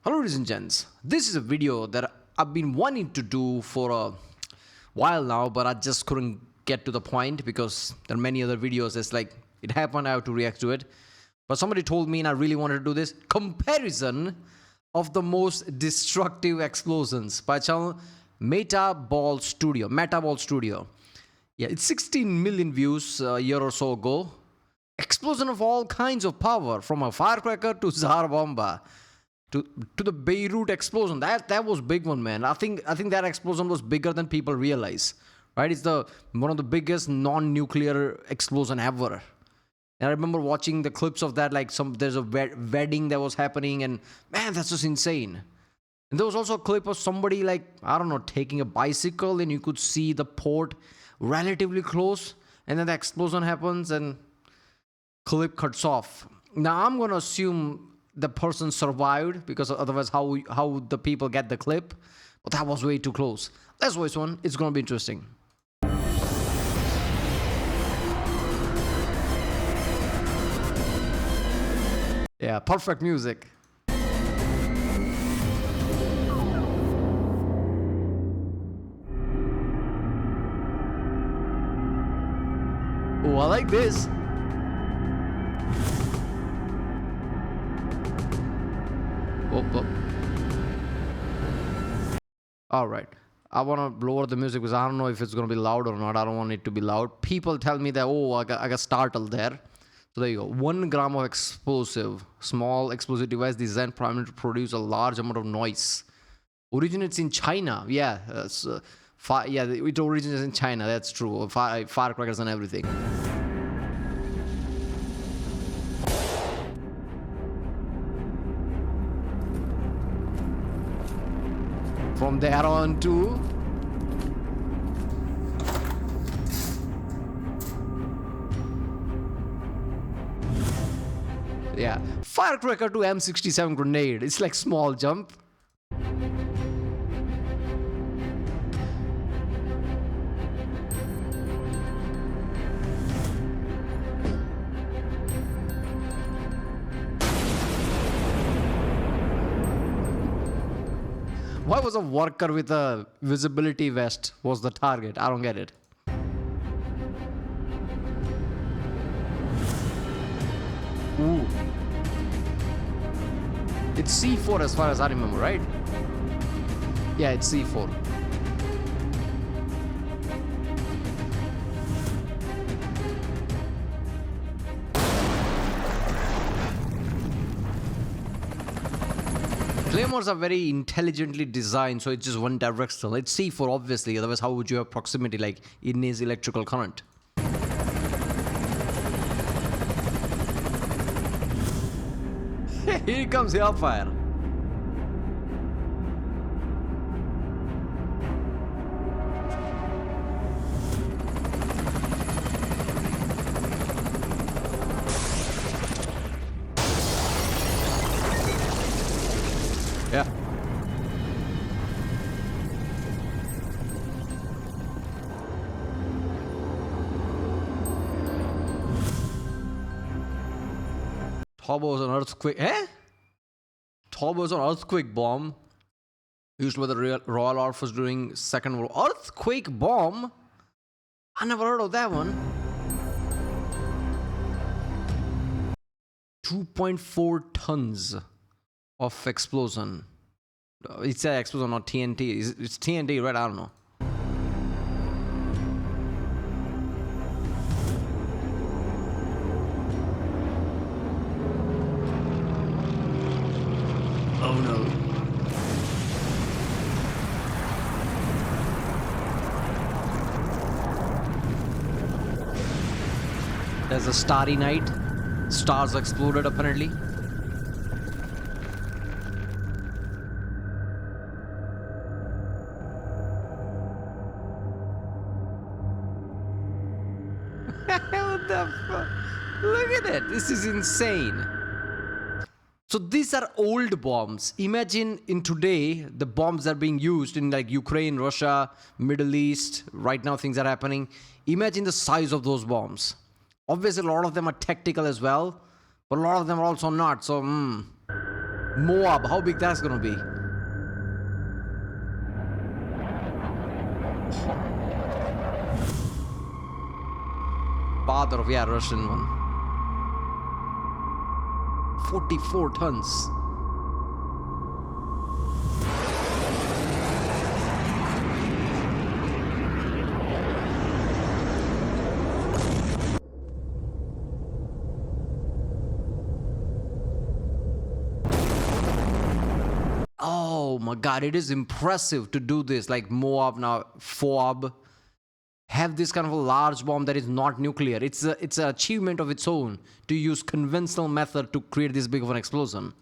Hello ladies and gents, this is a video that I've been wanting to do for a while now, but I just couldn't get to the point because there are many other videos. It's like it happened, I have to react to it. But somebody told me and I really wanted to do this comparison of the most destructive explosions by channel Metaball Studio. Yeah, it's 16 million views a year or so ago. Explosion of all kinds of power, from a firecracker to Tsar Bomba. To the Beirut explosion. That was big one, man. I think that explosion was bigger than people realize. Right? It's one of the biggest non-nuclear explosion ever. And I remember watching the clips of that, like there's a wedding that was happening, and man, that's just insane. And there was also a clip of somebody, like, I don't know, taking a bicycle, and you could see the port relatively close, and then the explosion happens and clip cuts off. Now I'm gonna assume the person survived, because otherwise how the people get the clip? But that was way too close. Let's watch one. It's gonna be interesting. Yeah, perfect music. Oh, I like this. Oh. All right, I want to lower the music because I don't know if it's going to be loud or not. I don't want it to be loud. People tell me that, oh, I got startled there. So there you go. 1 gram of explosive, small explosive device designed primarily to produce a large amount of noise. Originates in China. Yeah, it originates in China. That's true. Firecrackers and everything. From there on to firecracker to M67 grenade. It's like small jump. Why was a worker with a visibility vest was the target? I don't get it. Ooh. It's C4 as far as I remember, right? Yeah, it's C4. Claymores are very intelligently designed, so it's just one directional. It's C4, obviously, otherwise how would you have proximity, like it needs electrical current? Here comes hellfire. Yeah. Turbo's an earthquake. Turbo's an earthquake bomb used by the Royal Air Force during Second World War. Earthquake bomb? I never heard of that one. 2.4 tons of explosion. It's an explosion, not TNT. It's TNT, right? I don't know. Oh no. There's a starry night. Stars exploded apparently. What the fuck? Look at it. This is insane. So these are old bombs. Imagine in today, the bombs that are being used in like Ukraine, Russia, Middle East. Right now things are happening. Imagine the size of those bombs. Obviously a lot of them are tactical as well, but a lot of them are also not. So Moab, how big that's gonna be? Father of, yeah, Russian one. 44 tons. Oh my God, it is impressive to do this. Like Moab now, Foab, have this kind of a large bomb that is not nuclear. It's an achievement of its own to use conventional method to create this big of an explosion.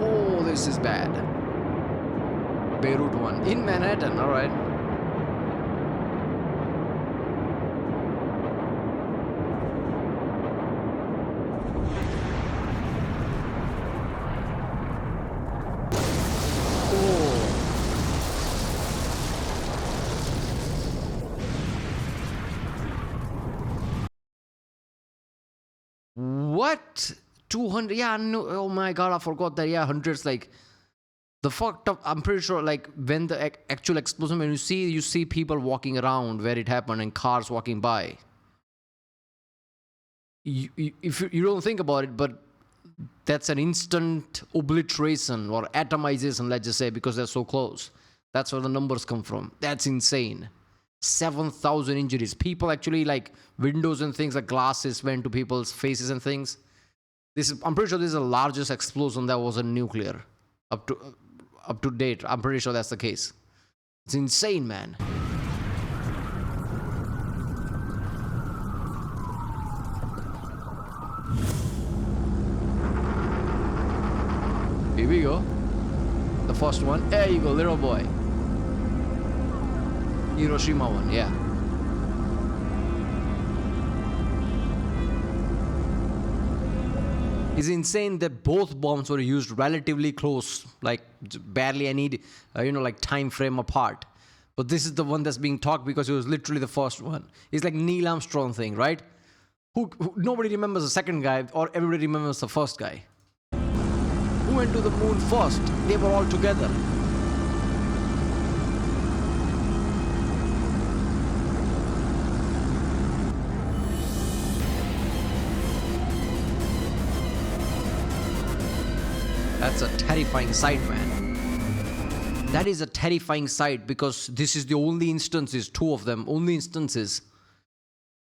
Oh, this is bad. Beirut one in Manhattan. All right. What? 200? Yeah, no. Oh my God, I forgot that. Yeah, hundreds. Like the fucked up. I'm pretty sure. Like when the actual explosion, when you see people walking around where it happened and cars walking by. If you don't think about it, but that's an instant obliteration or atomization, let's just say, because they're so close. That's where the numbers come from. That's insane. 7,000 injuries. People actually, like windows and things, like glasses went to people's faces and things. I'm pretty sure this is the largest explosion that was a nuclear up to date. I'm pretty sure that's the case. It's insane, man. Here we go. The first one. There you go, little boy. Hiroshima one, yeah. It's insane that both bombs were used relatively close, like barely any, like time frame apart. But this is the one that's being talked because it was literally the first one. It's like Neil Armstrong thing, right? Who nobody remembers the second guy, or everybody remembers the first guy. Who went to the moon first? They were all together. That's a terrifying sight, man. That is a terrifying sight because this is the only instances, two of them, only instances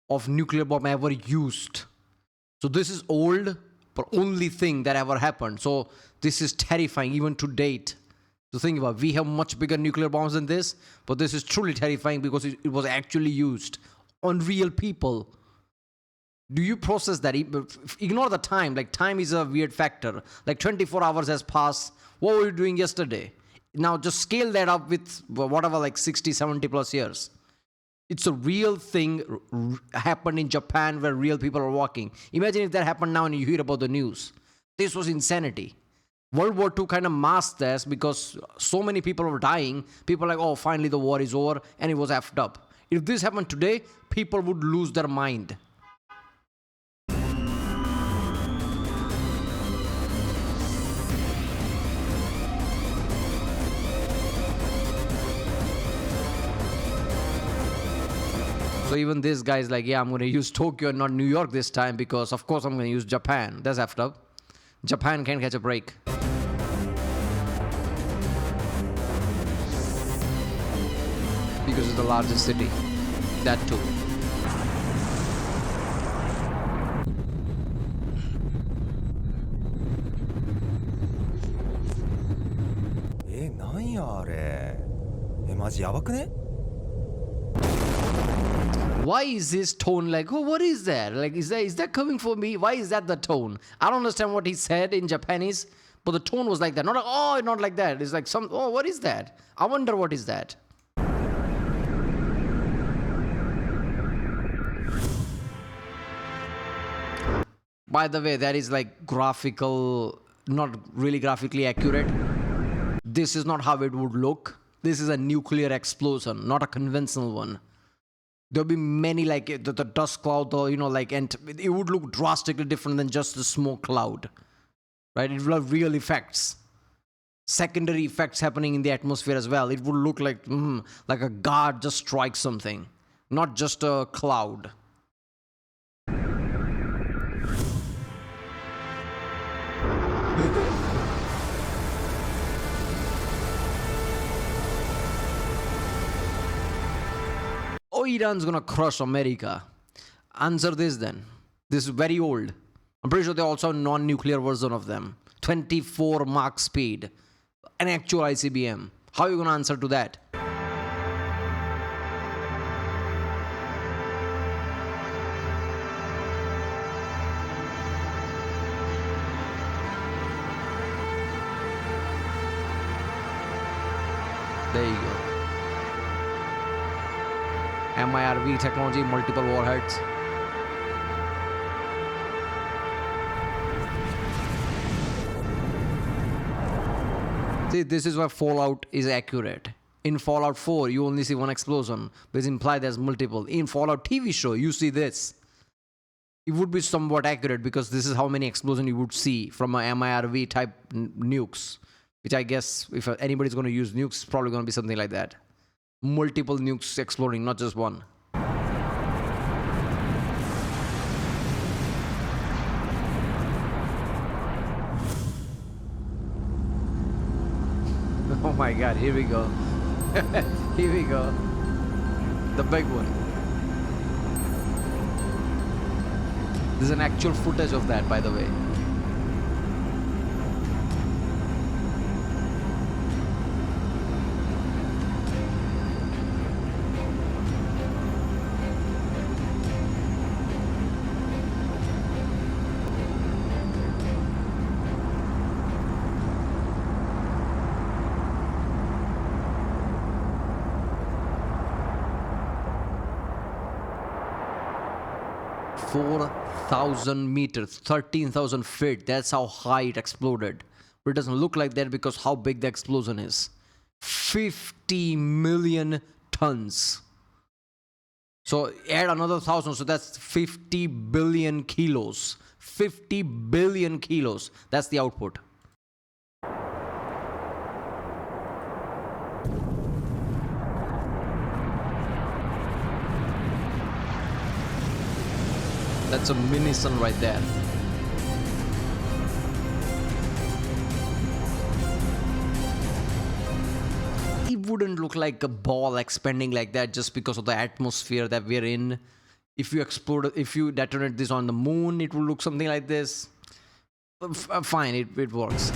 of nuclear bomb ever used. So this is old, but only thing that ever happened. So this is terrifying even to date. To think about, we have much bigger nuclear bombs than this, but this is truly terrifying because it was actually used on real people. Do you process that? Ignore the time. Like, time is a weird factor. Like 24 hours has passed. What were you doing yesterday? Now just scale that up with whatever, like 60, 70 plus years. It's a real thing happened in Japan where real people are walking. Imagine if that happened now and you hear about the news. This was insanity. World War II kind of masked this because so many people were dying. People are like, oh, finally the war is over, and it was effed up. If this happened today, people would lose their mind. So even this guy is like, yeah, I'm going to use Tokyo and not New York this time because, of course, I'm going to use Japan. That's effed up. Japan can't catch a break. Because it's the largest city. That too. Why is his tone like, oh, what is that? Like, is that coming for me? Why is that the tone? I don't understand what he said in Japanese, but the tone was like that. Not like, oh, not like that. It's like oh, what is that? I wonder what is that? By the way, that is like graphical, not really graphically accurate. This is not how it would look. This is a nuclear explosion, not a conventional one. There'll be many like the dust cloud, or like, and it would look drastically different than just the smoke cloud, right? It will have real effects, secondary effects happening in the atmosphere as well. It would look like a god just strikes something, not just a cloud. Oh, Iran's gonna crush America. Answer this then. This is very old. I'm pretty sure they also have a non-nuclear version of them. 24 Mach speed. An actual ICBM. How are you gonna answer to that? There you go. MIRV technology, multiple warheads. See, this is why Fallout is accurate. In Fallout 4, you only see one explosion, which implies there's multiple. In Fallout TV show, you see this. It would be somewhat accurate because this is how many explosions you would see from a MIRV type nukes, which I guess if anybody's going to use nukes, it's probably going to be something like that. Multiple nukes exploding, not just one. Oh my god, here we go. Here we go. The big one. There's an actual footage of that, by the way. 4,000 meters, 13,000 feet. That's how high it exploded. But it doesn't look like that because how big the explosion is. 50 million tons. So add another 1,000, so that's 50 billion kilos. 50 billion kilos. That's the output. That's a mini sun right there. It wouldn't look like a ball expanding like that just because of the atmosphere that we're in. If you detonate this on the moon, it will look something like this. Fine, it works.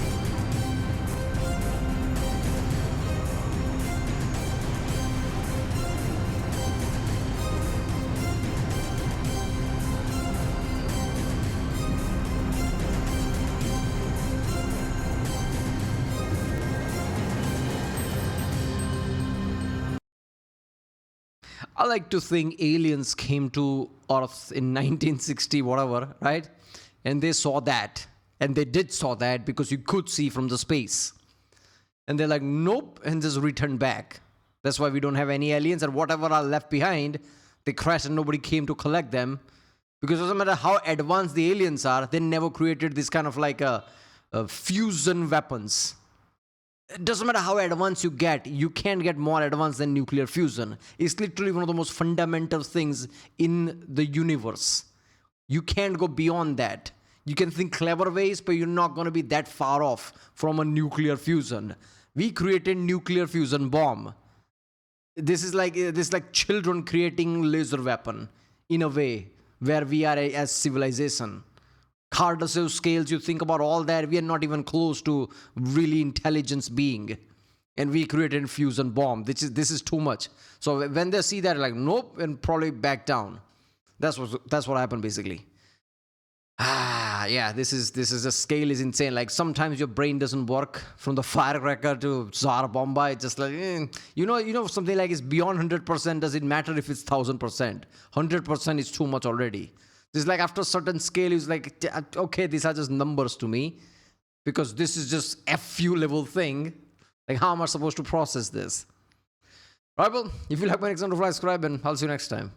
I like to think aliens came to Earth in 1960, whatever, right? And they saw that. And they did saw that because you could see from the space. And they're like, nope, and just returned back. That's why we don't have any aliens, and whatever are left behind, they crashed and nobody came to collect them. Because it doesn't matter how advanced the aliens are, they never created this kind of like a fusion weapons. It doesn't matter how advanced you get, you can't get more advanced than nuclear fusion. It's literally one of the most fundamental things in the universe. You can't go beyond that. You can think clever ways, but you're not going to be that far off from a nuclear fusion. We created nuclear fusion bomb. This is like children creating laser weapon in a way where we are as civilization. Cardassian scales, you think about all that, we are not even close to really intelligence being. And we created a fusion bomb. This is too much. So when they see that, like, nope, and probably back down. That's what happened basically. Yeah, this is the scale is insane. Like sometimes your brain doesn't work from the firecracker to Tsar Bomba. It's just like, you know, something like it's beyond 100%. Does it matter if it's 1,000%? 100% is too much already. It's like after a certain scale, it's like, okay, these are just numbers to me because this is just FU level thing. Like, how am I supposed to process this? All right, well, if you like my next one, subscribe and I'll see you next time.